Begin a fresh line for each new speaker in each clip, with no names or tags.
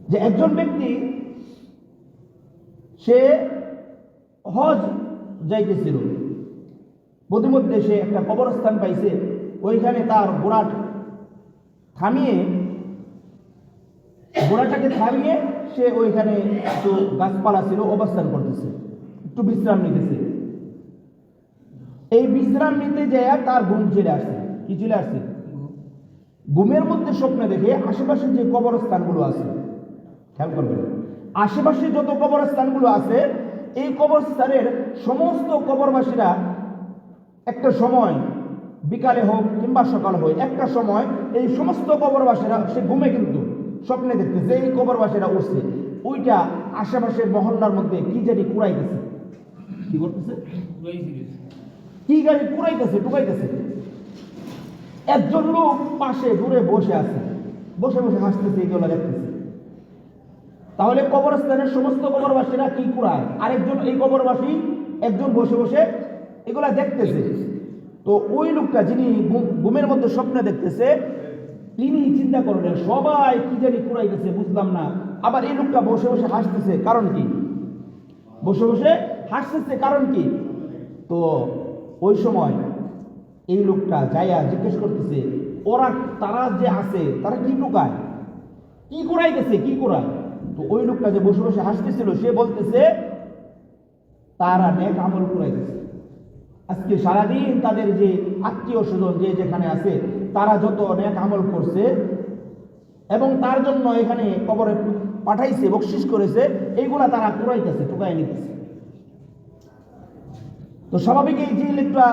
যে একজন ব্যক্তি সে হজ যাইতেছিল, প্রতিমধ্যে সে একটা কবরস্থান পাইছে, ওইখানে তার ঘোড়াটাকে থামিয়ে সে ওইখানে একটু গাছপালা ছিল অবস্থান করতেছে, একটু বিশ্রাম নিতেছে। এই বিশ্রাম নিতে যায় তার ঘুম চলে আসছে। কি চলে আসছে? ঘুমের মধ্যে স্বপ্নে দেখে আশেপাশে যে কবরস্থানগুলো আছে, খেয়াল করবেন, আশেপাশে যত কবরস্থানগুলো আছে এই কবরস্থানের সমস্ত কবরবাসীরা একটা সময়, বিকালে হোক কিংবা সকাল হোক, একটা সময় এই সমস্ত কবরবাসীরা, সে ঘুমে কিন্তু স্বপ্নে দেখতেছে এই কবরবাসীরা উঠছে, ওইটা আশেপাশের মহল্লার মধ্যে কি জানি কুড়াইতেছে। কি করতেছে? কি গাড়ি কুড়াইতেছে, টুকাইতেছে। একজন লোক পাশে দূরে বসে আছে, বসে বসে হাসতেছে, এইগুলো দেখতেছে। তাহলে কবরস্থানের সমস্ত কবরবাসীরা কি কুড়ায়, আরেকজন এই কবরবাসী একজন বসে বসে এগুলা দেখতেছে। তো ওই লোকটা যিনি ঘুমের মধ্যে স্বপ্নে দেখতেছে, তিনি চিন্তা করলেন সবাই কি জানি কুড়াইতেছে, বুঝলাম না। আবার এই লোকটা বসে বসে হাসতেছে, কারণ কি? বসে বসে হাসতেছে, কারণ কি? তো ওই সময় এই লোকটা যাইয়া জিজ্ঞেস করতেছে, তারা যে আছে তারা কি টুকায়, কি কুড়াইতেছে, কি কুড়ায়? তো ওই লোকটা যে বসে বসে হাসতেছিল সে বলতেছে তারা নেক আমল কুড়াইতেছে। আজকে সারাদিন তাদের যে আত্মীয় স্বজন যে যেখানে আছে তারা যত নেক আমল করছে এবং তার জন্য এখানে কবরে পাঠাইছে, বকশিস করেছে, এইগুলা তারা কুড়াইতেছে, টুকাই নিতেছে। তো স্বাভাবিক এই যে লোকটা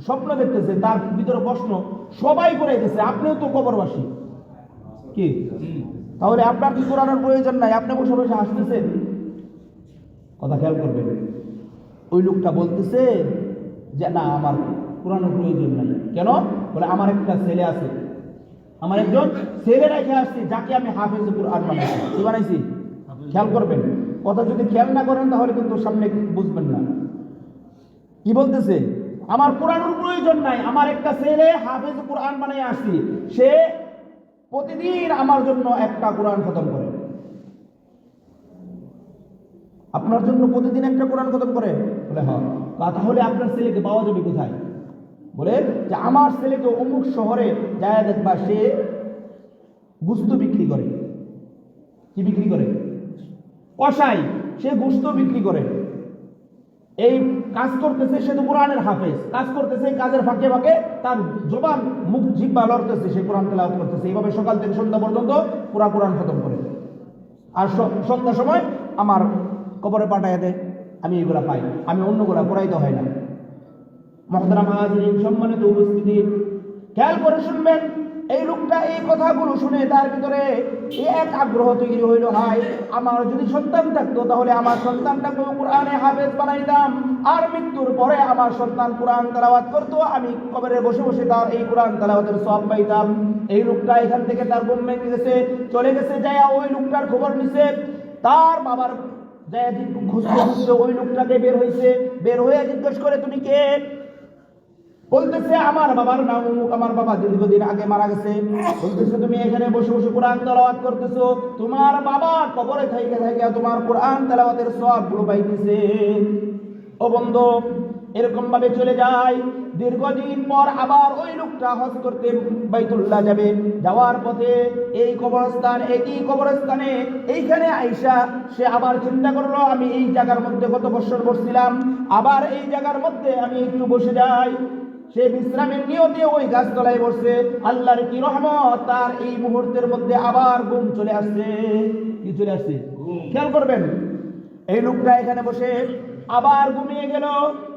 স্বপ্ন দেখতেছে তার ভিতরে প্রশ্ন, সবাই কুড়াইতেছে, আপনিও তো কবরবাসী, কি তাহলে আপনার কি কুড়ানোর প্রয়োজন নাই? আপনি বসে বসে হাসতেছেন। কথা খেয়াল করবেন। ওই লোকটা বলতেছে যে না, আমার কুড়ানোর প্রয়োজন নাই। কেন? বলে আমার একটা ছেলে আছে, আমার একজন ছেলে রেখে আসছি যাকে আমি হাফেজ কুরআন বানাইছি। কি বানাইছি? খেয়াল করবেন, কথা যদি খেয়াল না করেন তাহলে কিন্তু সামনে বুঝবেন না। কি বলতেছে? আমার কুরআনের প্রয়োজন নাই, আমার একটা ছেলে হাফেজ কুরআন বানাই আসছি, সে প্রতিদিন আমার জন্য একটা কোরআন খতম করে। আপনার জন্য প্রতিদিন একটা কোরআন খতম করে? বলে হ্যাঁ। তাহলে আপনার ছেলেকে পাওয়া যাবে কোথায়? বলে যে আমার ছেলেকে অমুক শহরে যায় দেখবা, সে গোশত বিক্রি করে। কি বিক্রি করে? কসাই, সে গোশত বিক্রি করে। এই কাজ করতেছে, সে তো কোরআনের হাফেজ, কাজ করতেছে, কাজের ফাঁকে ফাঁকে তার জবান মুখ জিহ্বা লড়তেছে, সে কোরআন তেলাওয়াত করতেছে। এইভাবে সকাল থেকে সন্ধ্যা পর্যন্ত পুরা কোরআন খতম করে। আর সন্ধ্যার সময় আমার কবরে পাঠায় দেয়, আমি এগুলা পাই, আমি অন্যগুলা পড়াইতে হয় না। মুহতারাম হাজিরিন, সম্মানিত উপস্থিতি, খেয়াল করে শুনবেন। এই লোকটা এই কথাগুলো শুনে তার ভিতরে এক আগ্রহ তৈরি হইল, হাই, আমার যদি সন্তান থাকতো তাহলে আমার সন্তানটাকে কোরআনে হাফেজ বানাইতাম, আর মৃত্যুর পরে আমার সন্তান কোরআন তেলাওয়াত করতো, আমি কবরে বসে বসে তার এই কোরআন তেলাওয়াতের সওয়াব পাইতাম। এই লোকটা এখান থেকে তার ঘুম ভেঙে গেছে, চলে গেছে, যায়া ওই লোকটার খবর নিছে। তার বাবার যায় খুঁজতে খুঁজতে ওই লোকটাকে বের হয়েছে, বের হয়ে জিজ্ঞেস করে তুমি কে? বলতেছে আমার বাবার নাম অমুক, আমার বাবা দীর্ঘদিন আগে মারা গেছে। বলতেছে তুমি এখানে বসে বসে কোরআন তেলাওয়াত করতেছো, তোমার বাবা কবরে থাইকা থাইকা তোমার কোরআন তেলাওয়াতের সওয়াবগুলো পাইতেছে। ও বন্ধু, এরকম ভাবে চলে যায়। দীর্ঘদিন পর আবার ওই লোকটা হজ করতে বাইতুল্লাহ যাবে, যাওয়ার পথে এই কবরস্থান, একই কবরস্থানে এইখানে আইসা সে আবার চিন্তা করলো, আমি এই জায়গার মধ্যে কত বছর বসছিলাম, আবার এই জায়গার মধ্যে আমি একটু বসে যাই। সে বিশ্রামের নিয়তে ওই গাছতলায় বসছে। আল্লাহর কি রহমত, তার এই মুহূর্তের মধ্যে আবার ঘুম চলে আসছে। কি চলে আসছে? খেয়াল করবেন। এই লোকটা এখানে বসে আবার ঘুমিয়ে গেল।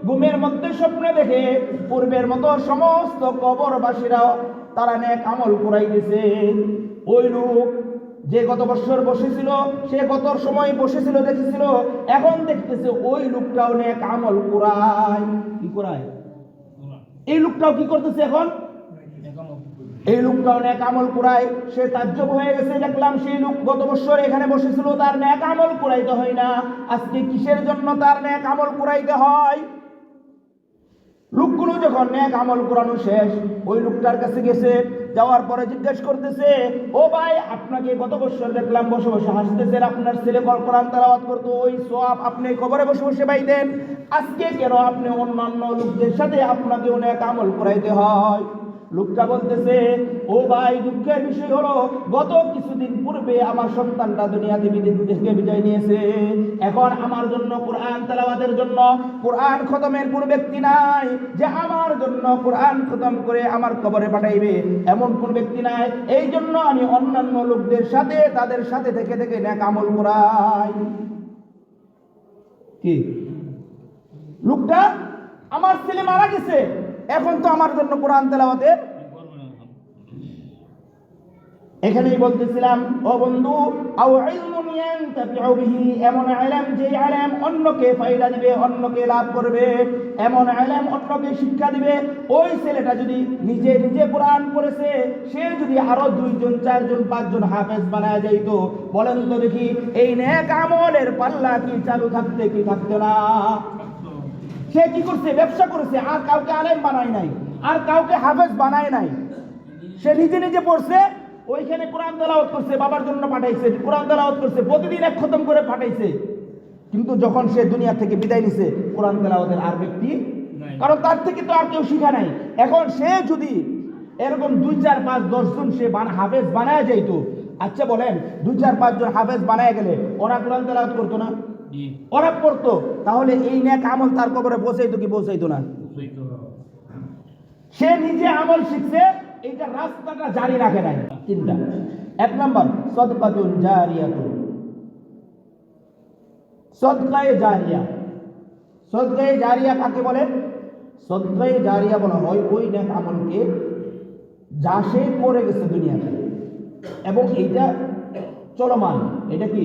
ঘুমের মধ্যে স্বপ্নে দেখে পূর্বের মতো সমস্ত কবরবাসীরাও তারা নেক আমল কুড়াইতেছে। ওই লোক যে গত বছর বসেছিল, সে গত সময় বসেছিল দেখেছিল, এখন দেখতেছে ওই লোকটাও নেক আমল কুড়ায়। কি কুড়ায়? এই লোকটাও কি করতেছে এখন? এই লোকটাও নেক আমল কুড়ায়। সে তাজ্জব হয়ে গেছে, দেখলাম সেই লোক গত বছর এখানে বসেছিল, তার নেক আমল কুড়াইতে হয় না, আজকে কিসের জন্য তার নেক আমল কুড়াইতে হয়? লোকগুলো যখন নেক আমল কুড়ানো শেষ, ওই লোকটার কাছে গেছে, যাওয়ার পরে জিজ্ঞেস করতেছে, ও ভাই আপনাকে গত বছর দেখলাম বসে বসে হাসতেছেন, আপনার ছেলে কোরআন তেলাওয়াত করতো, ওই সওয়াব আপনি কবরে বসে বসে পাইতেন, আজকে কেন আপনি অন্যান্য লোকদের সাথে আপনাকে অনেক আমল করাইতে হয়? লোকটা বলতেছে, ও ভাই দুঃখের বিষয় হলো গত কিছুদিন পূর্বে আমার সন্তানটা দুনিয়াতে থেকে বিদায় নিয়েছে। এখন আমার জন্য কোরআন তেলাওয়াতের জন্য কোরআন খতমের কোন ব্যক্তি নাই, যে আমার জন্য কোরআন খতম করে আমার কবরে পাঠাইবে এমন কোন ব্যক্তি নাই। এই জন্য আমি অন্যান্য লোকদের সাথে তাদের সাথে থেকে থেকে নেক আমল করাই। কি লোকটা, আমার ছেলে মারা গেছে, এখন তো আমার জন্য কোরআন তেলাওয়াতের। এখানেই বলতেছিলাম ও বন্ধু, আও ইলমুন ইয়ানতাফিউ বিহি, এমন ইলম যে ইলম অন্যকে ফায়দা দিবে, অন্যকে লাভ করবে, এমন ইলম অন্যকে শিক্ষা দিবে। ওই ছেলেটা যদি নিজে নিজে কোরআন পড়েছে, সে যদি আরো 2 জন 4 জন 5 জন হাফেজ বানায় যাইতো, বলেন তো দেখি এই নেক আমলের পাল্লা কি চালু থাকতে কি থাকতো না? সে কি করছে? ব্যবসা করেছে, আর কাউকে আলেম বানায় নাই, আর কাউকে হাফেজ বানায় নাই। সে নিজে নিজে পড়ছে, ওইখানে কোরআন তেলাওয়াত করছে, বাবার জন্য পাঠাইছে, কোরআন তেলাওয়াত করছে, প্রতিদিন 1 খতম করে পাঠাইছে। কিন্তু যখন সে দুনিয়া থেকে বিদায় নিছে, কোরআন তেলাওয়াতের আর ব্যক্তি, কারণ তার থেকে তো আর কেউ শিখা নাই। এখন সে যদি এরকম 2 4 5 10 জন সে হাফেজ বানায় যাইতো, আচ্ছা বলেন 2 4 5 জন হাফেজ বানায় গেলে ওরা কোরআন তেলাওয়াত করতো না? ওরা পড়তো, তাহলে এই নেক আমল তার কবরে পৌঁছাইতো কি পৌঁছাইতো না? সে নিজে আমল শিখছে, এইটা রাস্তাটা জারি রাখে নাই। 3টা। 1 নম্বর সাদকাতুন জারিয়াতুন, সদকায়ে জারিয়া। সদকায়ে জারিয়া কাকে বলে? সদকায়ে জারিয়া বলা হয় ওই নেক আমলকে যা সে করে গেছে দুনিয়াতে, এবং এইটা চলমান। এটা কি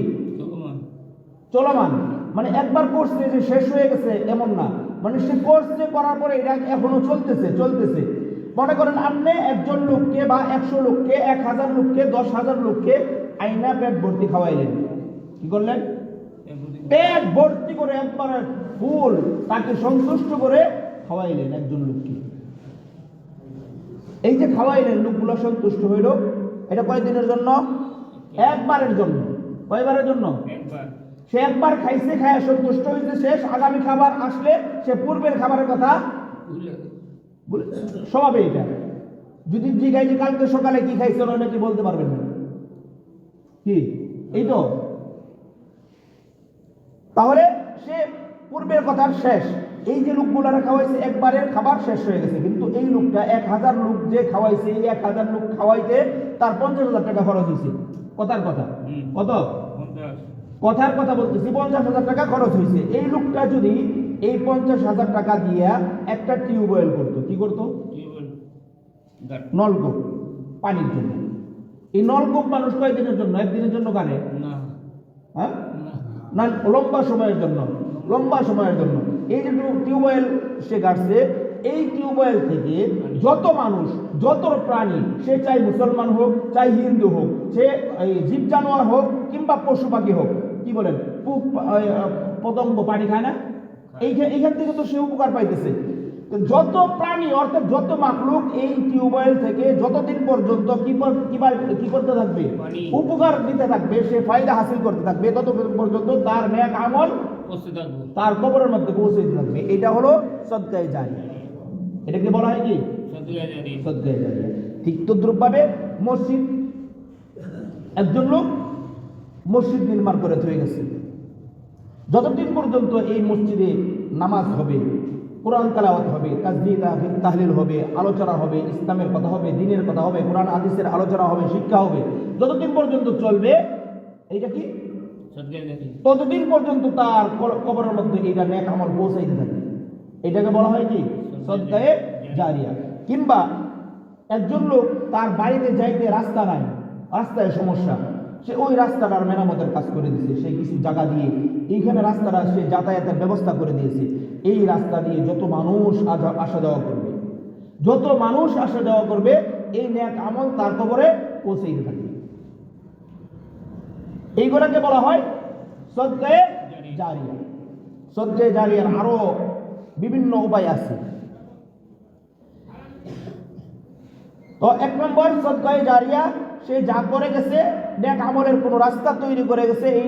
চলমান? মানে একবার করছে যে শেষ হয়ে গেছে এমন না, মানে সে করছে, করার পরে এটা এখনো চলতেছে। মনে করেন আপনি একজন লোককে বা 100 লোককে, 1000 লোককে, 10,000 লোককে আইনা পেট ভর্তি খাওয়াইলেন। কি করলেন? পেট ভর্তি করে একবারে ফুল তাকে সন্তুষ্ট করে খাওয়াইলেন একজন লোককে। এই যে খাওয়াইলেন, লোকগুলো সন্তুষ্ট হইল, এটা কয়দিনের জন্য? একবারের জন্য। কয়বারের জন্য? সে একবার খাইছে, খায় সন্তুষ্ট হয়েছে, শেষ। আগামী খাবার আসলে সে পূর্বের খাবারের কথা স্বভাবে। এটা যদি জিজ্ঞাসা যে কালকে সকালে কি খাইছে, অনেকে বলতে পারবেন না। কি এই তো, তাহলে সে পূর্বের কথা শেষ। এই যে লোকগুলারা খাওয়াইছে, একবারের খাবার শেষ হয়ে গেছে। কিন্তু এই লোকটা 1000 লোক যে খাওয়াইছে, এই 1000 লোক খাওয়াইতে তার 50,000 টাকা খরচ হয়েছে। কথার কথা কত? কথার কথা বলতেছি, 50,000 টাকা খরচ হয়েছে। এই লোকটা যদি এই 50,000 টাকা দিয়ে একটা টিউবওয়েল করতো, কি করতো? নলকূপ, পানির জন্য। এই নলকূপ মানুষ কয়দিনের জন্য? একদিনের জন্য কানে হ্যাঁ না, লম্বা সময়ের জন্য। লম্বা সময়ের জন্য এই যে টিউবওয়েল সে গাড়ছে, এই টিউবওয়েল থেকে যত মানুষ, যত প্রাণী, সে চাই মুসলমান হোক, চাই হিন্দু হোক, সে জীব জানোয়ার হোক কিংবা পশু পাখি হোক, কি বলেন, পতঙ্গ পানি খায় না, এইখান থেকে তো সে উপকার পাইতেছে। যত প্রাণী অর্থাৎ যত মাখলুক এই টিউবওয়েল থেকে যতদিন পর্যন্ত কি করতে থাকবে? উপকার দিতে থাকবে, সে ফায়দা হাসিল করতে থাকবে, তত পর্যন্ত তার নেক আমল তার কবরের মধ্যে পৌঁছে থাকবে। এটা হলো সদকায়ে জারিয়া। এটাকে বলা হয় কি? সদকায়ে জারিয়া। ঠিক তদ্রুপভাবে মসজিদ, একজন লোক মসজিদ নির্মাণ করে থয়ে গেছে, যতদিন পর্যন্ত এই মসজিদে নামাজ হবে, কোরআন তেলাওয়াত হবে, তাসবিহ তাহলিল হবে, আলোচনা হবে, ইসলামের কথা হবে, দ্বীনের কথা হবে, কোরআন হাদিসের আলোচনা হবে, শিক্ষা হবে, যতদিন পর্যন্ত চলবে, এইটা কি? ততদিন পর্যন্ত তার কবরের মধ্যে এইটা নেক আমল পৌঁছাইতে থাকে। এটাকে বলা হয় কি? সদকায়ে জারিয়া। কিংবা একজন লোক তার বাড়িতে যাইতে রাস্তা নাই, রাস্তায় সমস্যা, সে ওই রাস্তাটার মেরামতের কাজ করে দিয়েছে, সে কিছু জায়গা দিয়ে এইখানে রাস্তাটা সে যাতায়াতের ব্যবস্থা করে দিয়েছে। এই রাস্তা দিয়ে যত মানুষ আসা যাওয়া করবে, যত মানুষ আসা যাওয়া করবে, এই নেক আমল তার কবরে পৌঁছাইতে থাকে। এইগুলোকে বলা হয় সদকায়ে জারিয়া। সদকায়ে জারিয়ার আরো বিভিন্ন উপায় আছে। তো 1 নম্বর সদকায়ে জারিয়া, সে যা করে গেছে নেক আমলের কোনো রাস্তা তৈরি করে গেছে, এই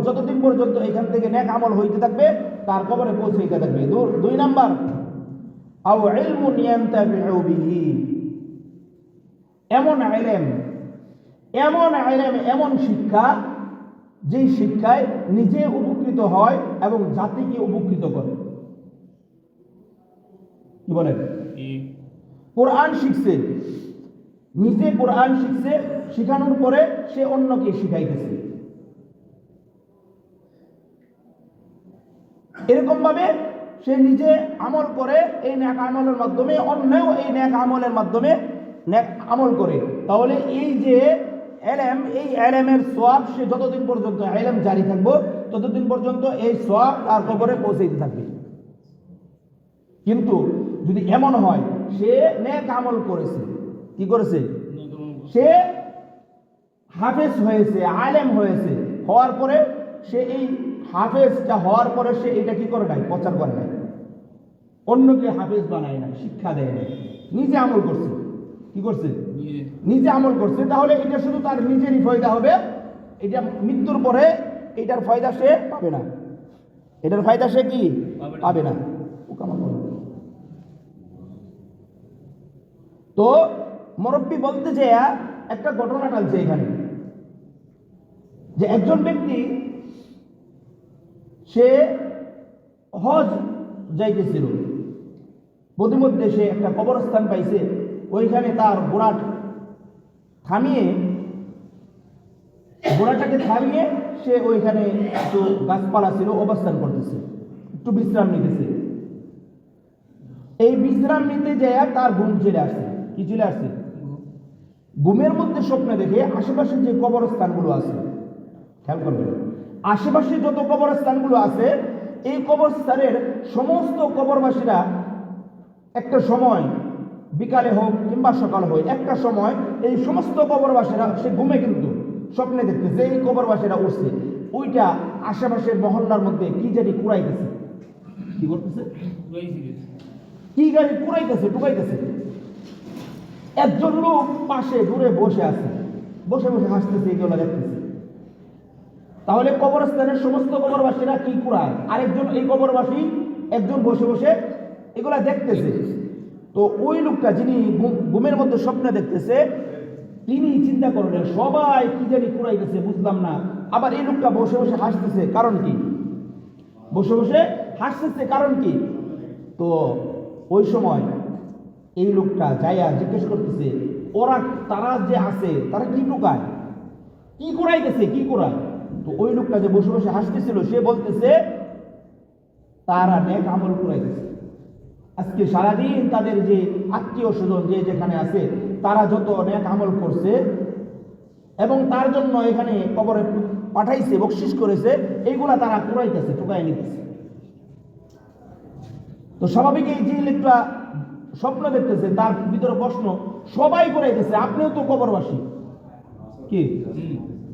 যতদিন পর্যন্ত এখান থেকে নেক আমল হইতে থাকবে তার কবরে পৌঁছাইতে থাকবে। 2 নম্বর আও ইলমুন ইয়ানতাফিউ বিহি, এমন ইলম, এমন শিক্ষা, যেই শিক্ষায় নিজে উপকৃত হয় এবং জাতিকে উপকৃত করে। কি বলেন? কোরআন শিখছে, নিজে কোরআন শিখছে, শিখানোর পরে সে অন্যকে শিখাইতেছে। এরকম ভাবে সে নিজে আমল করে, এই নেক আমলের মাধ্যমে অন্যও এই নেক আমলের মাধ্যমে নেক আমল করে। তাহলে এই যে ইলম, এই ইলমের সওয়াব সে যতদিন পর্যন্ত ইলম জারি থাকবে ততদিন পর্যন্ত এই সওয়াব তার কবরে পৌঁছাইতে থাকবে। কিন্তু যদি এমন হয় সে নেক আমল করেছে, কি করেছে, সে হাফেজ হয়েছে, আলেম হয়েছে, হওয়ার পরে সে এই হাফেজটা হওয়ার পরে সে এটা কি করে নাই, প্রচার করে নাই, অন্যকে হাফেজ বানায় নাই, শিক্ষা দেয় নাই, নিজে আমল করছে। কি করছে? নিজে আমল করছে। তাহলে এটা শুধু তার নিজেরই ফায়দা হবে, এটা মৃত্যুর পরে এটার ফায়দা সে পাবে না, এটার ফায়দা সে কি পাবে না। তো মুরব্বী বলতে যে একটা ঘটনা টালছে এখানে, যে একজন ব্যক্তি সে হজ যাইতেছিল, প্রতিমধ্যে সে একটা কবরস্থান পাইছে, ওইখানে তার ঘোড়াটাকে থামিয়ে সে ওইখানে একটু গাছপালা ছিল, অবস্থান করতেছে, একটু বিশ্রাম নিতেছে। এই বিশ্রাম নিতে যায় তার ঘুম চলে আসছে। কি চলে আসছে? ঘুমের মধ্যে স্বপ্নে দেখে আশেপাশে যে কবরস্থানগুলো আছে, খেয়াল করবেন, আশেপাশে যত কবরস্থানগুলো আছে এই কবরস্থানের সমস্ত কবরবাসীরা একটা সময়, বিকালে হোক কিংবা সকাল হোক, একটা সময় এই সমস্ত কবরবাসীরা, সে ঘুমে কিন্তু স্বপ্নে দেখতেছে এই কবরবাসীরা উঠছে, ওইটা আশেপাশের মহল্লার মধ্যে কি জানি কুড়াইতেছে। কি করতেছে? কি গাড়ি কুড়াইতেছে, টুকাইতেছে। একজন লোক পাশে দূরে বসে আছে, বসে বসে হাসতেছে, এগুলো দেখতেছে। তাহলে কবরস্থানের সমস্ত কবরবাসীরা কি কুড়ায়, আরেকজন এই কবরবাসী একজন বসে বসে এগুলা দেখতেছে। তো ওই লোকটা যিনি ঘুমের মধ্যে স্বপ্নে দেখতেছে, তিনি চিন্তা করলেন সবাই কি জানি কুড়াইতেছে, বুঝলাম না। আবার এই লোকটা বসে বসে হাসতেছে, কারণ কি? বসে বসে হাসতেছে, কারণ কি? তো ওই সময় এই লোকটা যাইয়া জিজ্ঞেস করতেছে, তারা যে আছে তারা কি লুকায়, কি কুড়াইতেছে, কি কুড়ায়? তো ওই লোকটা যে বসে বসে হাসতেছিল সে বলতেছে তারা নেক আমল কুড়াইতেছে। আজকে সারাদিন তাদের যে আত্মীয় স্বজন যে যেখানে আছে তারা যত নেক আমল করছে এবং তার জন্য এখানে কবরে পাঠাইছে, বকশিশ করেছে, এইগুলা তারা কুড়াইতেছে, টুকাই নিতেছে। তো স্বাভাবিক এই যে লোকটা স্বপ্ন দেখতেছে তার ভিতরে প্রশ্ন, সবাই কুড়াইতেছে, আপনিও তো কবরবাসী, কি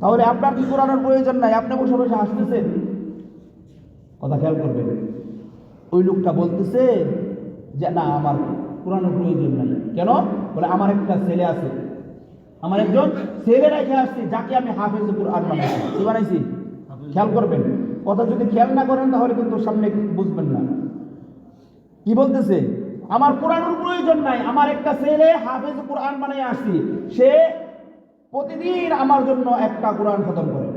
তাহলে আপনার কি কুড়ানোর প্রয়োজন নাই, আপনি বসে বসে হাসতেছেন? কথা খেয়াল করবেন। ওই লোকটা বলতেছে যে না, আমার কুড়ানোর প্রয়োজন নাই। কেন? বলে আমার একটা ছেলে আছে, আমার একজন ছেলে রেখে আসছি, যাকে আমি হাফেজ কুরআন বানাইছি। কি বানাইছি? খেয়াল করবেন, কথা যদি খেয়াল না করেন তাহলে কিন্তু সামনে বুঝবেন না। কি বলতেছে? আমার কুরআনের প্রয়োজন নাই, আমার একটা ছেলে হাফেজ কুরআন বানাই আসছি, সে প্রতিদিন আমার জন্য একটা কোরআন খতম করে।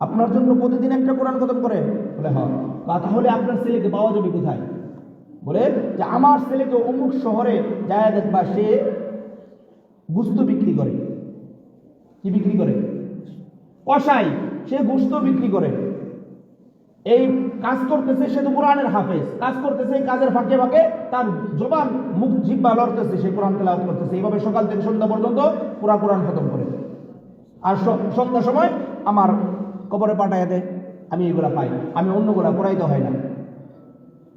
আপনার জন্য প্রতিদিন একটা কোরআন খতম করে? বলে হ্যাঁ। তাহলে আপনার ছেলেকে পাওয়া যাবে কোথায়? বলে যে আমার ছেলেকে অমুক শহরে যায় দেখবা, সে গোশত বিক্রি করে। কি বিক্রি করে? কসাই, সে গোশত বিক্রি করে। এই কাজ করতেছে, সে তো কোরআনের হাফেজ, কাজ করতেছে, কাজের ফাঁকে ফাঁকে তার জবান, মুখ, জিহ্বা লড়তেছে, সে কোরআন তেলাওয়াত করতেছে। এইভাবে সকাল থেকে সন্ধ্যা পর্যন্ত পুরা কোরআন খতম করে। আর সন্ধ্যার সময় আমার কবরে পাঠাইয়া দেয়, আমি এগুলা পাই, আমি অন্যগুলা পড়াইতে হয় না।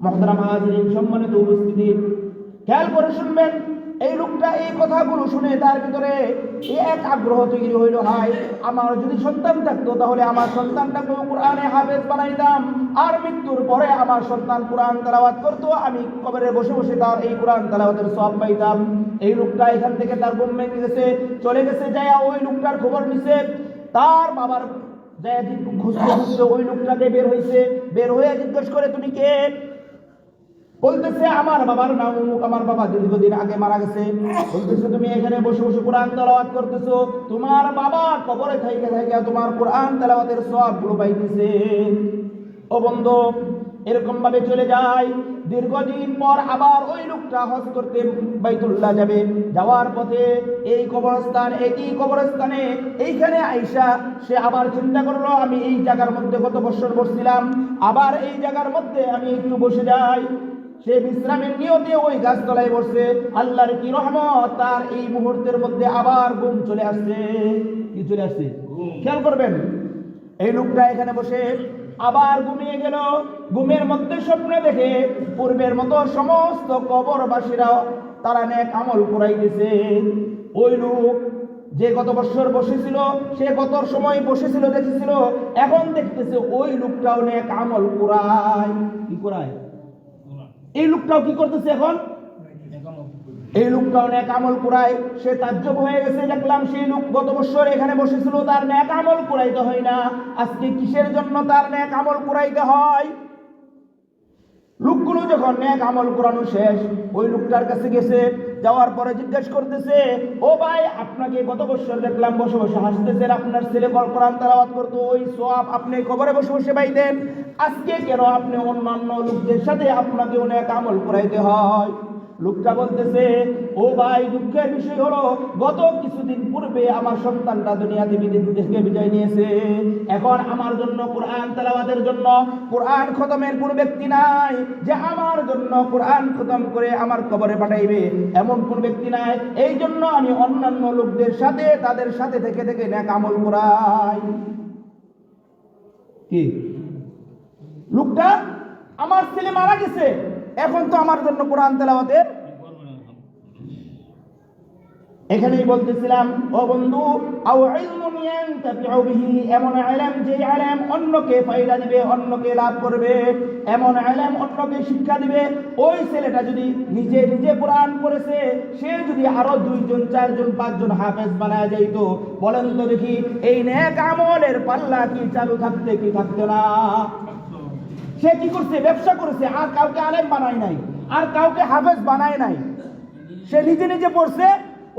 মুহতারাম হাজিরিন, সম্মানিত উপস্থিতি, খেয়াল করে শুনবেন, এই লোকটা এই কথাগুলো শুনে তার ভিতরে এক আগ্রহ তৈরি হইল, হাই আমার যদি সন্তান থাকতো তাহলে আমার সন্তানটাকে কোরআনে হাফেজ বানাইতাম, আর মৃত্যুর পরে আমার সন্তান কোরআন তেলাওয়াত করতো, আমি কবরে বসে বসে তার এই কোরআন তেলাওয়াতের সওয়াব পাইতাম। এই লোকটা এখান থেকে তার ঘুম ভেঙে গেছে, চলে গেছে, যায় ওই লোকটার খবর নিছে। তার বাবার যায় খুঁজতে খুঁজতে ওই লোকটাকে বের হয়েছে, বের হয়ে জিজ্ঞেস করে তুমি কে? বলতেছে আমার বাবার নাম অমুক, আমার বাবা দীর্ঘদিন আগে মারা গেছে। বলতেছে তুমি এখানে বসে বসে কোরআন তেলাওয়াত করতেছো, তোমার বাবা কবরে থাইকা থাইকা তোমার কোরআন তেলাওয়াতের সওয়াবগুলো পাইতেছে। ও বন্ধু, এরকম ভাবে চলে যায়। দীর্ঘদিন পর আবার ওই লোকটা হজ করতে বাইতুল্লাহ যাবে, যাওয়ার পথে এই কবরস্থান, একই কবরস্থানে এইখানে আইসা সে আবার চিন্তা করলো, আমি এই জায়গার মধ্যে কত বছর বসছিলাম, আবার এই জায়গার মধ্যে আমি একটু বসে যাই। সে বিশ্রামের নিয়তে ওই গাছতলায় বসছে। আল্লাহর কি রহমত, তার এই মুহূর্তের মধ্যে আবার ঘুম চলে আসছে। কি চলে আসছে? খেয়াল করবেন, এই লোকটা এখানে বসে আবার ঘুমিয়ে গেল। ঘুমের মধ্যে স্বপ্ন দেখে পূর্বের মতো সমস্ত কবরবাসীরা তারা নেক আমল কুড়াইতেছে। ওই লোক যে গত বছর বসেছিল, সে কত সময় বসেছিল দেখেছিল, এখন দেখতেছে ওই লোকটাও নেক আমল কুড়ায়। কি কুড়ায়? এই লোকটাও কি করতেছে এখন? এই লোকটাও নেক আমল কুড়ায়। সে তাজ্জব হয়ে গেছে, দেখলাম সেই লোক গত বছর এখানে বসেছিল, তার নেক আমল কুড়াইতে হয় না, আজকে কিসের জন্য তার নেক আমল কুড়াইতে হয়? লোকগুলো যখন নেক আমল কুড়ানো শেষ, ওই লোকটার কাছে গেছে, যাওয়ার পরে জিজ্ঞেস করতেছে, ও ভাই আপনাকে গত বছর দেখলাম বসে বসে হাসতেছেন, আপনার ছেলে কোরআন তেলাওয়াত করতো, ওই সওয়াব আপনি কবরে বসে বসে পাইতেন, আজকে কেন আপনি অন্যান্য লোকদের সাথে আপনাকে নেক আমল কুড়াইতে হয়? লোকটা বলতেছে, ও ভাই দুঃখের বিষয় হলো গত কিছুদিন পূর্বে আমার সন্তানটা দুনিয়াতে থেকে বিদায় নিয়েছে। এখন আমার জন্য কোরআন তেলাওয়াতের জন্য কোরআন খতমের কোন ব্যক্তি নাই, যে আমার জন্য কোরআন খতম করে আমার কবরে পাঠাইবে, এমন কোন ব্যক্তি নাই। এই জন্য আমি অন্যান্য লোকদের সাথে তাদের সাথে থেকে থেকে নেক আমল করাই। কি লোকটা, আমার ছেলে মারা গেছে, এখন তো আমার জন্য কোরআন তেলাওয়াতের। এখানেই বলতেছিলাম, ও বন্ধু, আও ইলমুন ইয়ানতাফিউ বিহি, এমন ইলম যে ইলম অন্যকে ফায়দা দিবে, অন্যকে লাভ করবে, এমন ইলম অন্যকে শিক্ষা দিবে। ওই ছেলেটা যদি নিজে নিজে কোরআন পড়েছে, সে যদি আরো 2 জন 4 জন 5 জন হাফেজ বানায় যাইতো, বলেন তো দেখি এই নেক আমলের পাল্লা কি চালু থাকতে কি থাকতো না? সে কি করছে? ব্যবসা করেছে, আর কাউকে আলেম বানায় নাই, আর কাউকে হাফেজ বানায় নাই, সে নিজে নিজে পড়ছে,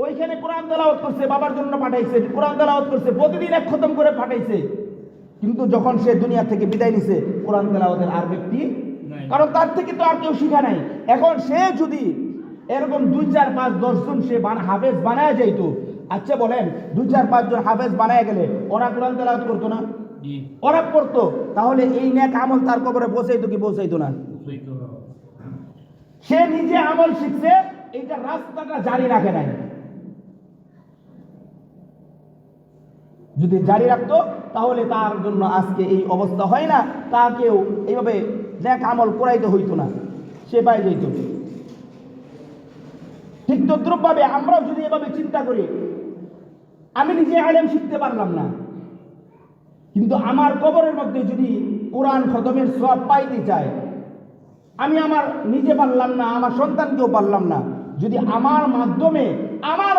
ওইখানে কোরআন তেলাওয়াত করছে, বাবার জন্য পাঠাইছে, কোরআন তেলাওয়াত করছে, প্রতিদিন এক খতম করে পাঠাইছে। কিন্তু যখন সে দুনিয়া থেকে বিদায় নিছে, কোরআন তেলাওয়াতের আর ব্যক্তি, কারণ তার থেকে তো আর কেউ শিখা নাই। এখন সে যদি এরকম 2 4 5 10 জন সে হাফেজ বানায় যাইতো, আচ্ছা বলেন 2 4 5 জন হাফেজ বানায় গেলে ওরা কোরআন তেলাওয়াত করতো না? ওরা পড়তো, তাহলে এই নেক আমল তার কবরে পৌঁছাইতো কি পৌঁছাইতো না? সে নিজে আমল শিখছে, এইটা রাস্তাটা জারি রাখে নাই। যদি জারি রাখতো তাহলে তার জন্য আজকে এই অবস্থা হয় না, তাকেও এইভাবে নেক আমল করাইতে হইতো না, সে পাই যাইত। ঠিক তদ্রুপভাবে আমরাও যদি এভাবে চিন্তা করি, আমি নিজে আলেম শিখতে পারলাম না, কিন্তু আমার কবরের মধ্যে যদি কোরআন খতমের সওয়াব পাইতে চাই, আমি আমার নিজে পারলাম না, আমার সন্তানকেও পারলাম না, যদি আমার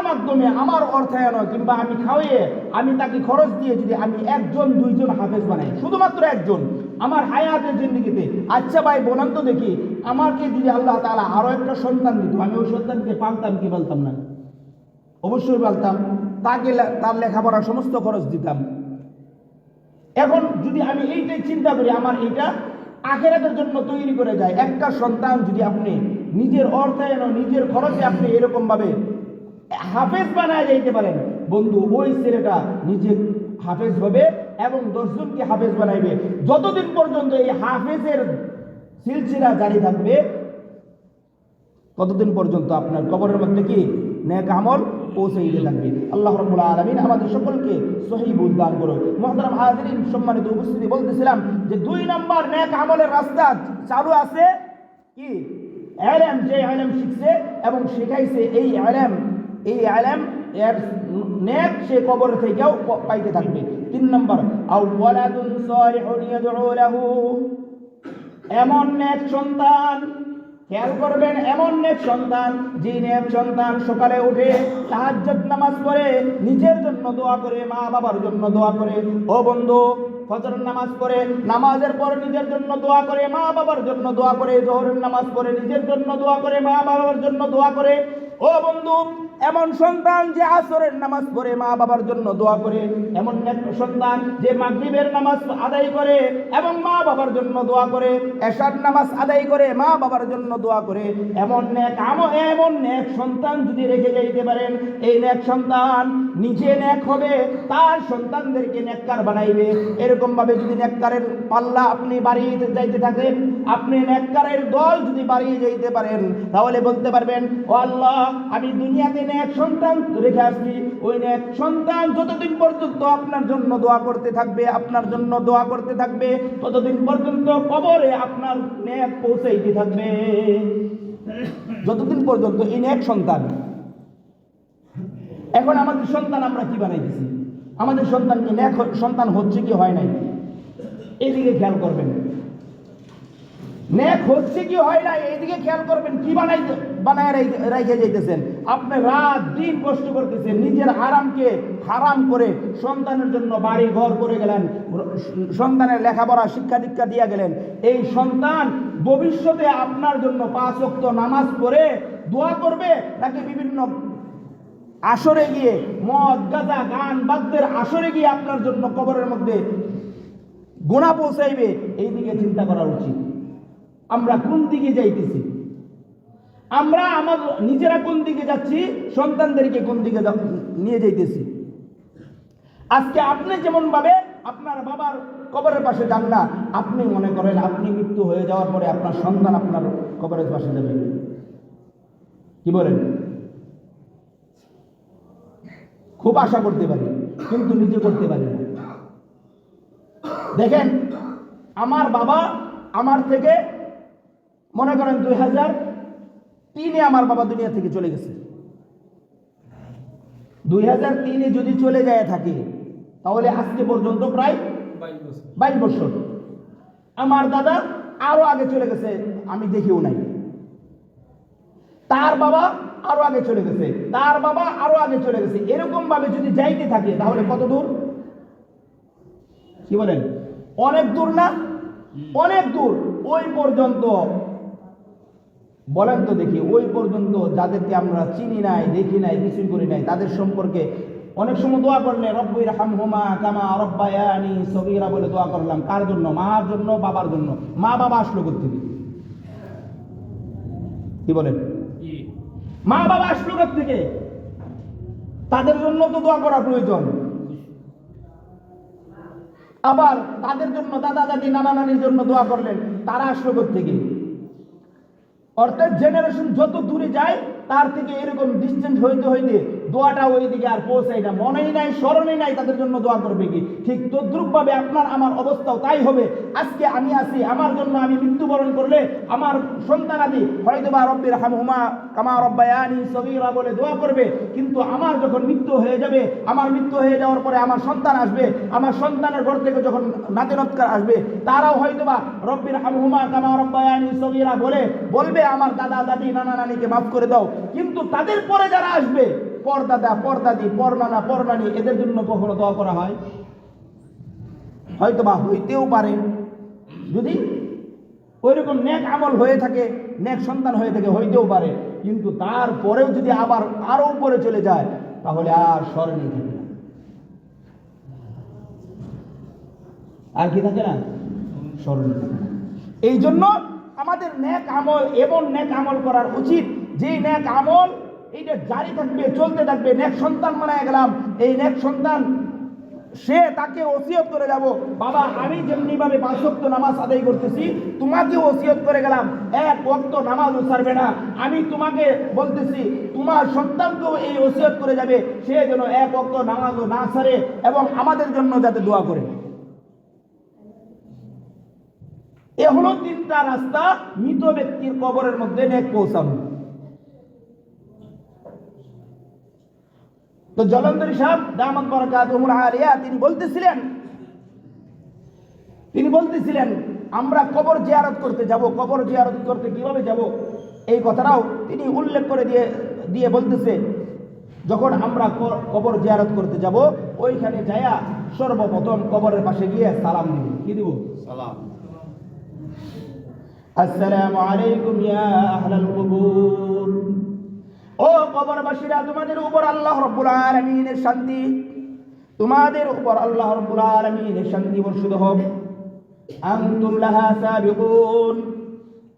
মাধ্যমে আমার অর্থায়ন কিংবা আমি খাওয়িয়ে, আমি তাকে খরচ দিয়ে যদি আমি 1 জন 2 জন হাফেজ বানাই, শুধুমাত্র 1 জন আমার হায়াতের জিন্দেগিতে, আচ্ছা ভাই বলেন তো দেখি, আমাকে যদি আল্লাহ তাআলা আরো একটা সন্তান দিত, আমি ওই সন্তানকে পালতাম কি পালতাম না? অবশ্যই পালতাম, তাকে তার লেখাপড়ার সমস্ত খরচ দিতাম। এখন যদি আমি এইটাই চিন্তা করি, আমার এইটা আখিরাতের জন্য তৈরি করে যায়, একটা সন্তান যদি আপনি নিজের অর্থায়ন নিজের খরচে আপনি এরকম ভাবে হাফেজ বানায় যাইতে পারেন, বন্ধু ওই ছেলেটা নিজে হাফেজ হবে এবং 10 জনকে হাফেজ বানাইবে। যতদিন পর্যন্ত এই হাফেজের সিলসিলা জারি থাকবে, ততদিন পর্যন্ত আপনার কবরের মধ্যে কি নেক আমল পৌঁছাইতে থাকবে। আল্লাহ রাব্বুল আলামিন আমাদের সকলকে সহিহ বুঝ দান করুন। মুহতারাম হাজিরিন, সম্মানিত উপস্থিতি, বলতেছিলাম যে 2 নম্বর নেক আমলের রাস্তা চালু আছে কি? ইলম, যে ইলম শিখছে এবং শিখাইছে, এই ইলম এর নেক সে কবর থেকেও পাইতে থাকবে। 3 নম্বর, আও ওয়ালাদুন সালিহুন ইয়াদউ লাহু, এমন নেক সন্তান, খেয়াল করবেন, এমন নেক সন্তান, যে নেক সন্তান সকালে উঠে তাহাজ্জুদ নামাজ পড়ে, নিজের জন্য দোয়া করে, মা বাবার জন্য দোয়া করে। ও বন্ধু, ফজর নামাজ পড়ে, নামাজের পর নিজের জন্য দোয়া করে, মা বাবার জন্য দোয়া করে। জোহরের নামাজ পড়ে নিজের জন্য দোয়া করে, মা বাবার জন্য দোয়া করে। ও বন্ধু, এমন সন্তান যে আসরের নামাজ পড়ে মা বাবার জন্য দোয়া করে, এমন নেক সন্তান যে মাগরিবের নামাজ আদায় করে এবং মা বাবার জন্য দোয়া করে, এশার নামাজ আদায় করে মা বাবার জন্য দোয়া করে, এমন নেক সন্তান যদি রেখে যাইতে পারেন, এই নেক সন্তান নিজে নেক হবে, তার সন্তানদেরকে নেককার বানাইবে। এরকম ভাবে যদি নেককারের পাল্লা আপনি বাড়িয়ে যাইতে থাকেন, আপনি নেককারের দল যদি বাড়িয়ে যাইতে পারেন, তাহলে বলতে পারবেন, ও আল্লাহ, আমি দুনিয়াতে নেক সন্তান রেখে আসছি, ওই নেক সন্তান যতদিন পর্যন্ত আপনার জন্য দোয়া করতে থাকবে, আপনার জন্য দোয়া করতে থাকবে, ততদিন পর্যন্ত কবরে আপনার নেক পৌঁছাইতে থাকবে, যতদিন পর্যন্ত এই নেক সন্তান। এখন আমাদের সন্তান আমরা কি বানাইতেছি? আমাদের সন্তান কি নেক সন্তান হচ্ছে কি হয় নাই? এইদিকে খেয়াল করবেন। নেক হচ্ছে কি হয় না, এইদিকে খেয়াল করবেন। কি বানায় রেখে যাইতেছেন? আপনি রাত দিন কষ্ট করতেছেন, নিজের আরামকে হারাম করে সন্তানের জন্য বাড়ি ঘর করে গেলেন, সন্তানের লেখাপড়া শিক্ষা দীক্ষা দিয়ে গেলেন। এই সন্তান ভবিষ্যতে আপনার জন্য 5 ওয়াক্ত নামাজ পড়ে দোয়া করবে, নাকি বিভিন্ন আসরে গিয়ে মদ গাঁজা গান বাদ্যের আসরে গিয়ে আপনার জন্য কবরের মধ্যে গুনাহ পৌঁছাইবে? এই দিকে চিন্তা করা উচিত। আমরা কোন দিকে যাইতেছি? আমরা আমার নিজেরা কোন দিকে যাচ্ছি, সন্তানদেরকে কোন দিকে নিয়ে যাইতেছি? আজকে আপনি যেমন ভাবে আপনার বাবার কবরের পাশে যান না, আপনি মনে করেন আপনি মৃত্যু হয়ে যাওয়ার পরে আপনার সন্তান আপনার কবরের পাশে যাবে, কি বলেন? খুব আশা করতে পারি, কিন্তু নিজে করতে পারি না। দেখেন, আমার বাবা আমার থেকে, মনে করেন 2003-এ আমার বাবা দুনিয়া থেকে চলে গেছে। 2003-এ যদি চলে যায় থাকে, তাহলে আজকে পর্যন্ত প্রায় 22 বছর। আমার দাদা আরো আগে চলে গেছে, আমি দেখিও নাই। তার বাবা আরো আগে চলে গেছে, তার বাবা আরো আগে চলে গেছে। এরকম ভাবে যদি যাইতে থাকে, তাহলে কত দূর? কি বলেন? অনেক দূর না? অনেক দূর। ওই পর্যন্ত বলেন তো দেখি, ওই পর্যন্ত যাদেরকে আমরা চিনি নাই, দেখি নাই, কিছুই করি নাই, তাদের সম্পর্কে অনেক সময় দোয়া করলে রব্বিরহামহুমা কামা রাব্বায়ানি সগীরা বলে দোয়া করলাম। কার জন্য? মার জন্য, বাবার জন্য। মা বাবা আসলো কোত্থেকে? কি বলেন? মা বাবা আসলো কোত্থেকে? তাদের জন্য তো দোয়া করা প্রয়োজন। আবার তাদের জন্য দাদা দাদি নানা নানির জন্য দোয়া করলেন, তারা আসলো কোত্থেকে? অর্থাৎ জেনারেশন যত দূরে যায়, তার থেকে এরকম ডিস্টেন্স হইতে হইতে দোয়াটা ওই দিকে আর পৌঁছায় না, মনেই নাই, স্মরণেই নাই তাদের জন্য দোয়া করবে কি। ঠিক তদ্রুপ ভাবে আপনার আমার অবস্থাও তাই হবে। আজকে আমি আছি, আমার জন্য আমি মৃত্যুবরণ করলে আমার সন্তানাদি হয়তো বা রব্বিরহামহুমা কামা রাব্বায়ানি সগীরা বলে দোয়া করবে, কিন্তু আমার যখন মৃত্যু হয়ে যাবে, আমার মৃত্যু হয়ে যাওয়ার পরে আমার সন্তান আসবে, আমার সন্তানের ঘর থেকে যখন নাতিনৎকার আসবে, তারাও হয়তো বা রব্বিরহামহুমা কামা রাব্বায়ানি সগীরা বলবে আমার দাদা দাদি নানা নানিকে মাফ করে দাও। কিন্তু তাদের পরে যারা আসবে, পরদাদা পরদাদি পরনানা পরনানি, এদের জন্য কখনো দোয়া করা হয়? হয়তো বা হইতেও পারে, যদি ওইরকম নেক আমল হয়ে থাকে, নেক সন্তান হয়ে থাকে, হইতেও পারে। কিন্তু তারপরেও যদি আবার আরো উপরে চলে যায়, তাহলে আর স্মরণই থাকে না। আর কি থাকে না? স্মরণই থাকে না। এই জন্য আমাদের নেক আমল, এবং নেক আমল করার উচিত, যে নেক আমল এইটা জারি থাকবে, চলতে থাকবে। নেক সন্তান বানায় গেলাম, এই নেক সন্তান সে তাকে ওসিয়ত করে যাব, বাবা আমি যেমনি ভাবে 5 ওয়াক্ত নামাজ আদায় করতেছি, তোমাকে ওসিয়ত করে গেলাম 1 ওয়াক্ত নামাজও ছাড়বে না। আমি তোমাকে বলতেছি, তোমার সন্তানকেও এই ওসিয়ত করে যাবে, সে যেন 1 ওয়াক্ত নামাজও না ছাড়ে এবং আমাদের জন্য যাতে দোয়া করে। এ হলো তিনটা রাস্তা মৃত ব্যক্তির কবরের মধ্যে নেক পৌঁছানো। তো জলন্ধরি সাহেব দামাত বারাকাতুহুল আলিয়া তিনি বলতেছিলেন আমরা কবর জিয়ারত করতে যাব। কবর জিয়ারত করতে কিভাবে যাব এই কথাটাও তিনি উল্লেখ করে দিয়ে বলতেছে, যখন আমরা কবর জিয়ারত করতে যাব ওইখানে যায়া সর্বপ্রথম কবরের পাশে গিয়ে সালাম দিব। কি দিব? সালাম। আসসালামু আলাইকুম ইয়া আহলাল কুবুর। ও কবরবাসীরা, তোমাদের উপর আল্লাহ রাব্বুল আলামিনের শান্তি, তোমাদের উপর আল্লাহ রাব্বুল আলামিনের শান্তি বর্ষিত হোক। আনতুম লাহা সাবিকুন,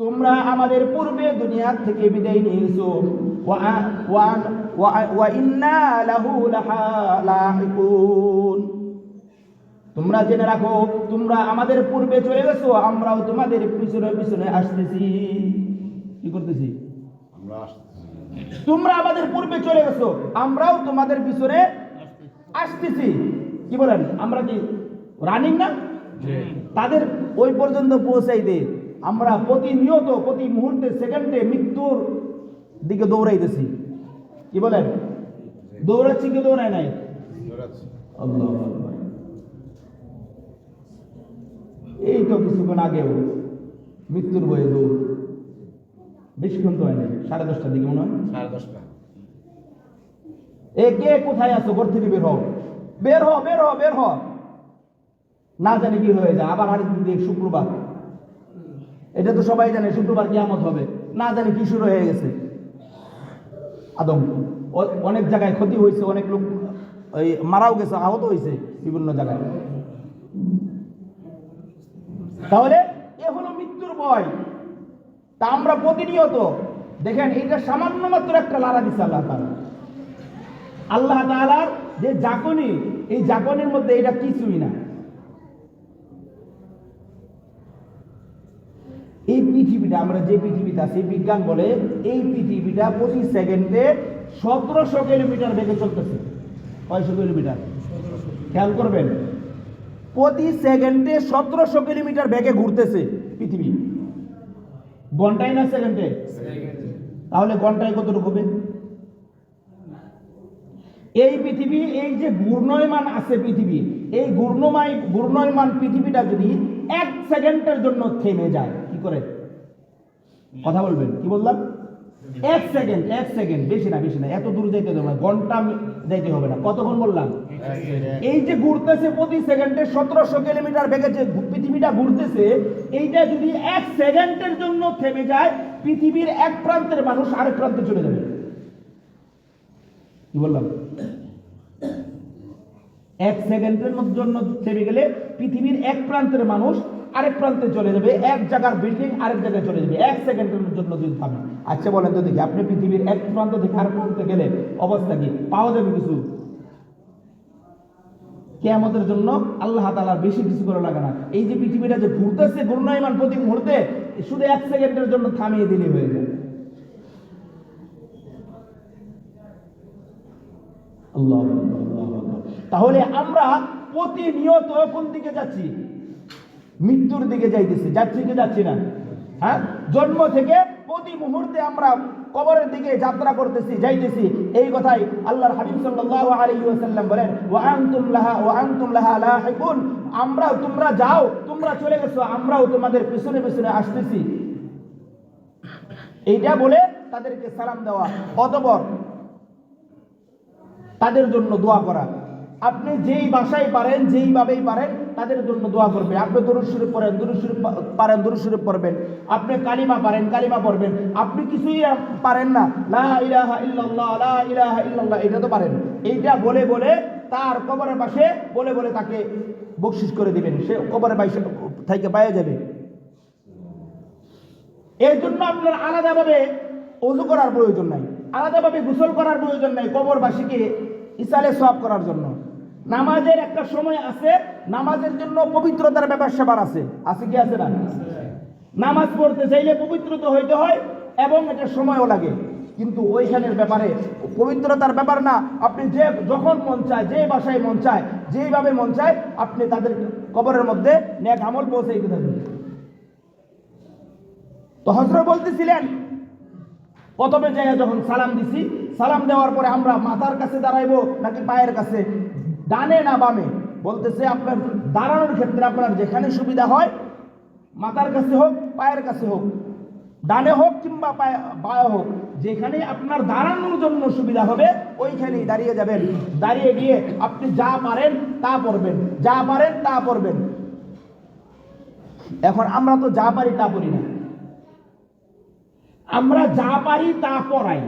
তোমরা আমাদের পূর্বে দুনিয়া থেকে বিদায় নিয়েছো। ওয়া ইন্না লাহু লাহিকুন, তোমরা জেনে রাখো তোমরা আমাদের পূর্বে চলে গেছো, আমরাও তোমাদের পিছনে পিছনে আসতেছি। কি করতেছি? আমরা আসতেছি। তোমরা আমাদের পূর্বে চলে গেছো, আমরাও তোমাদের পিছনে আসতেছি। কি বলেন? আমরা কি রানিং না? তাদের ওই পর্যন্ত পৌঁছাইতে আমরা প্রতিনিয়ত প্রতি মুহূর্তে সেকেন্ডে মৃত্যুর দিকে দৌড়াইতেছি। কি বলেন? দৌড়াচ্ছি কি দৌড়ায় নাই? আল্লাহু আকবার। এই তো কিছুক্ষণ আগেও মৃত্যুর বয়ে দৌড়, বেশিক্ষণ তো হয় নাই, 10:30টার দিকে মনে হয়। 10:30। কে কোথায় আছো? ঘর থেকে বের হও, বের হ, বের হ, বের হ। না জানি কি হয়ে যায়। আবার আরেকদিন দিয়ে শুক্রবার, এটা তো সবাই জানে শুক্রবার কিয়ামত হবে। না জানি কি শুরু হয়ে গেছে। আদম অনেক জায়গায় ক্ষতি হয়েছে, অনেক লোক ওই মারাও গেছে, আহত হয়েছে বিভিন্ন জায়গায়। তাহলে এ হলো মৃত্যুর ভয়। তা আমরা প্রতিনিয়ত দেখেন, এটা সামান্য মাত্র একটা লারা দিচ্ছে আল্লাহ তাআলা। আল্লাহ তাআলার যে জাকনি, এই জাকনের মধ্যে এটা কিছুই না। এই পৃথিবীটা, আমরা যে পৃথিবীতে আছি, বিজ্ঞান বলে এই পৃথিবীটা প্রতি সেকেন্ডে 1700 কিলোমিটার বেগে চলতেছে। কয়শো কিলোমিটার? খেয়াল করবেন, প্রতি সেকেন্ডে 1700 কিলোমিটার বেগে ঘুরতেছে পৃথিবী। ঘন্টায় না সেকেন্ডে? তাহলে ঘন্টায় কতটুকু হবে? এই পৃথিবী, এই যে ঘূর্ণয়মান আছে পৃথিবী, এই ঘূর্ণয়মান পৃথিবীটা যদি 1 সেকেন্ডের জন্য থেমে যায়, কি করে? কথা বলবেন? কি বললাম? 1 সেকেন্ড, 1 সেকেন্ড, বেশি না, বেশি না, এত দূর যাইতে হবে না, ঘন্টা যাইতে হবে না। কতক্ষণ বললাম? এই যে ঘুরতেছে প্রতি সেকেন্ডে 1700 কিলোমিটার বেগে যে পৃথিবীটা ঘুরতেছে, এইটা যদি 1 সেকেন্ডের জন্য থেমে যায়, পৃথিবীর এক প্রান্তের মানুষ আরেক প্রান্তে চলে যাবে। কি বললাম? 1 সেকেন্ডের জন্য থেমে গেলে পৃথিবীর এক প্রান্তের মানুষ আরেক প্রান্তে চলে যাবে, এক জায়গার বিল্ডিং আরেক জায়গায় চলে যাবে 1 সেকেন্ডের জন্য যদি থামে। আচ্ছা বলেন তো দেখি, আপনি পৃথিবীর এক প্রান্ত থেকে আরেক প্রান্তে গেলে অবস্থা কি? পাওয়া যাবে কিছু? কিয়ামতের জন্য আল্লাহ তাআলার বেশি কিছু করে লাগে না। এই যে পৃথিবীটা যে ঘুরতেছে ঘূর্ণায়মান প্রতি মুহূর্তে, শুধু 1 সেকেন্ডের জন্য থামিয়ে দিলে হয়ে যায়। আল্লাহ। তাহলে আমরা প্রতিনিয়ত কোন দিকে যাচ্ছি? মৃত্যুর দিকে যাইতেছি। যাচ্ছি কি যাচ্ছি না? হ্যাঁ, জন্ম থেকে প্রতি মুহূর্তে আমরা কবরের দিকে যাত্রা করতেছি, যাইতেছি। এই কথাই আল্লাহর হাবিব সাল্লাল্লাহু আলাইহি ওয়াসাল্লাম বলেন, ওয়া আনতুম লাহা লাহিকুন, আমরাও, তোমরা যাও, তোমরা চলে গেছো, আমরাও তোমাদের পিছনে পিছনে আসতেছি। এইটা বলে তাদেরকে সালাম দেওয়া, অতঃপর তাদের জন্য দোয়া করা। আপনি যেই ভাষায় পারেন, যেইভাবেই পারেন তাদের জন্য দোয়া করবে। আপনি দুরূদ শরীফ পড়েন, দুরূদ শরীফ পারেন, দুরূদ শরীফ পড়বেন। আপনি কালিমা পারেন, কালিমা পড়বেন। আপনি কিছুই পারেন না, লা ইলাহা ইল্লাল্লাহ, লা ইলাহা ইল্লাল্লাহ, এটা তো পারেন। এইটা বলে বলে তার কবরের পাশে বলে বলে তাকে বকশিশ করে দিবেন, সে কবরের পাশে থেকে পাওয়া যাবে। এর জন্য আপনার আলাদাভাবে ওযু করার প্রয়োজন নাই, আলাদাভাবে গোসল করার প্রয়োজন নাই কবরবাসীকে ইসালে সওয়াব করার জন্য। নামাজের একটা সময় আছে, নামাজের জন্য পবিত্রতার ব্যাপার স্যাপার আছে। আছে কি আছে না? নামাজ পড়তে চাইলে পবিত্রতা হইতে হয় এবং এটা সময়ও লাগে, কিন্তু ওইখানের ব্যাপারে পবিত্রতার ব্যাপার না। আপনি যে যখন মন চায়, যে ভাষায় মন চায়, যেইভাবে মন চায়, আপনি তাদের কবরের মধ্যে নেক আমল পৌঁছাইতে থাকবেন। তো হযরত বলতেছিলেন প্রথমে জায়গা যখন সালাম দিছি, সালাম দেওয়ার পরে আমরা মাথার কাছে দাঁড়াইবো নাকি পায়ের কাছে, ডানে না বামে? বলতেছে আপনার দাঁড়ানোর ক্ষেত্রে আপনার যেখানে সুবিধা হয়, মাথার কাছে হোক পায়ের কাছে হোক, ডানে হোক কিংবা বায়ে হোক, যেখানে আপনার দাঁড়ানোর জন্য সুবিধা হবে ওইখানেই দাঁড়িয়ে যাবেন। দাঁড়িয়ে গিয়ে আপনি যা পারেন তা পড়বেন, যা পারেন তা পড়বেন। এখন আমরা তো যা পারি তা পড়ি না, আমরা যা পারি তা পড়াই।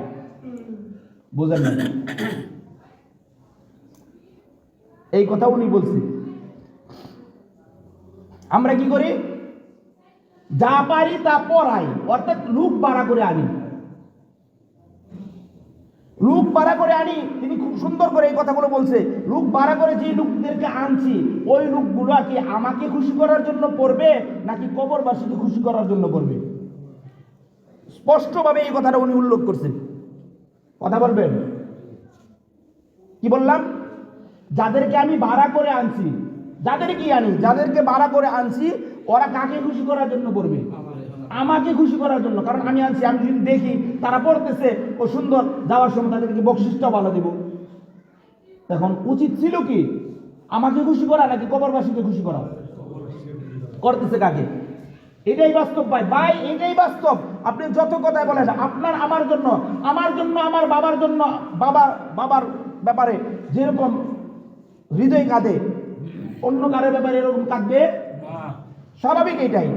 বুঝেন না? এই কথা উনি বলছে। আমরা কি করি? যা পারি তা পড়াই, অর্থাৎ লোক ভাড়া করে আনি। লোক ভাড়া করে আনি। তিনি খুব সুন্দর করে এই কথাগুলো বলছে। লোক ভাড়া করে যে লোকদেরকে আনছি, ওই লোকগুলো কি আমাকে খুশি করার জন্য পড়বে নাকি কবরবাসীকে খুশি করার জন্য পড়বে? স্পষ্টভাবে এই কথাটা উনি উল্লেখ করছেন। কথা বলবেন? কি বললাম? যাদেরকে আমি ভাড়া করে আনছি, যাদেরকে ভাড়া করে আনছি, ওরা কাকে খুশি করার জন্য পড়বে? আমাকে খুশি করার জন্য। কারণ আমি আনছি, আমি যদি দেখি তারা পড়তেছে ও সুন্দর, যাওয়ার সময় তাদেরকে বকশিসটা ভালো দিব। এখন উচিত ছিল কি আমাকে খুশি করা নাকি কবরবাসীকে খুশি করা? করতেছে কাকে? এটাই বাস্তব ভাই, এটাই বাস্তব। আপনি যত কথাই বলেন, আপনার আমার জন্য, আমার বাবার জন্য, বাবার ব্যাপারে যেরকম হৃদয় কাঁদে, অন্য কারোর ব্যাপারে এরকম কাঁদবে? স্বাভাবিক এটাই।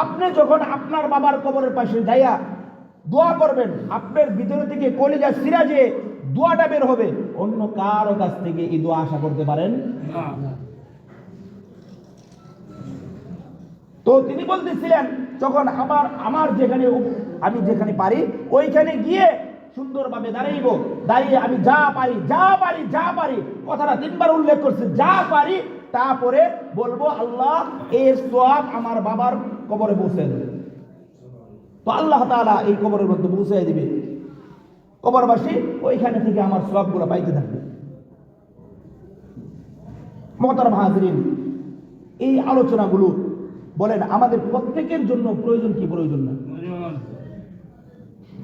আপনি যখন আপনার বাবার কবরের পাশে যাইয়া দোয়া করবেন, আপনার ভিতরে থেকে কলিজা সিরা যে দোয়াটা বের হবে, অন্য কারো কাছ থেকে এই দোয়া আশা করতে পারেন না। তো তিনি বলতেছিলেন, যখন আমার যেখানে আমি যেখানে পারি ওইখানে গিয়ে সুন্দরভাবে দাঁড়াইব, দাঁড়িয়ে আমি যা পারি, কথাটা 3 বার উল্লেখ করছে, যা পারি তারপরে বলবো আল্লাহ এর সওয়াব আমার বাবার কবরে পৌঁছে দেবে। তো আল্লাহ তাআলা এই কবরের মধ্যে পৌঁছে দিবে, কবরবাসী ওইখানে থেকে আমার সওয়াবগুলো পাইতে থাকবে। মুহতারাম হাজিরিন, এই আলোচনাগুলো বলেন আমাদের প্রত্যেকের জন্য প্রয়োজন কি প্রয়োজন না?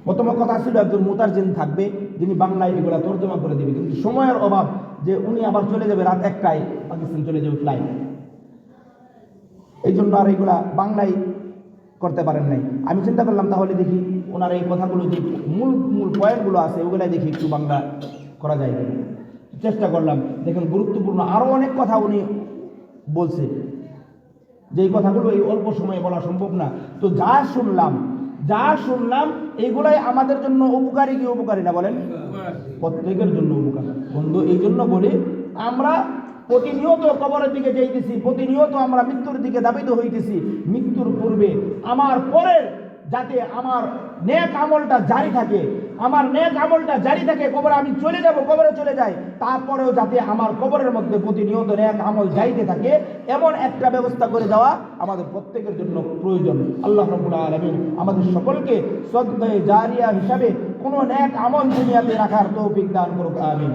প্রথম কথা ছিল একজন মুতারজিম থাকবে, যিনি বাংলায় এগুলা তর্জমা করে দিবে, কিন্তু সময়ের অভাব, যে উনি আবার চলে যাবে রাত 1টায়, পাকিস্তান চলে যাবে ফ্লাইট, এই জন্য আর এগুলা বাংলায় করতে পারেন নাই। আমি চিন্তা করলাম তাহলে দেখি ওনার এই কথাগুলো যে মূল পয়েন্টগুলো আছে ওগুলাই দেখি একটু বাংলা করা যায়। চেষ্টা করলাম। দেখুন, গুরুত্বপূর্ণ আরো অনেক কথা উনি বলছে, যে কথাগুলো এই অল্প সময়ে বলা সম্ভব না। তো যা শুনলাম এগুলাই আমাদের জন্য উপকারী কি উপকারী না বলেন? প্রত্যেকের জন্য উপকার। বন্ধু, এই জন্য বলি, আমরা প্রতিনিয়ত কবরের দিকে যাইতেছি, প্রতিনিয়ত আমরা মৃত্যুর দিকে ধাবিত হইতেছি। মৃত্যুর পূর্বে আমার পরের যাতে আমার নেক আমলটা জারি থাকে, কবরে আমি কবরে চলে যাই, তারপরেও যাতে আমার কবরের মধ্যে প্রতিনিয়ত নেক আমল যাইতে থাকে, এমন একটা ব্যবস্থা করে দেওয়া আমাদের প্রত্যেকের জন্য প্রয়োজন। আল্লাহ রাব্বুল আলামিন আমাদের সকলকে সদকায়ে জারিয়া হিসাবে কোনো নেক আমল দুনিয়াতে রাখার তৌফিক দান করুক। আমিন।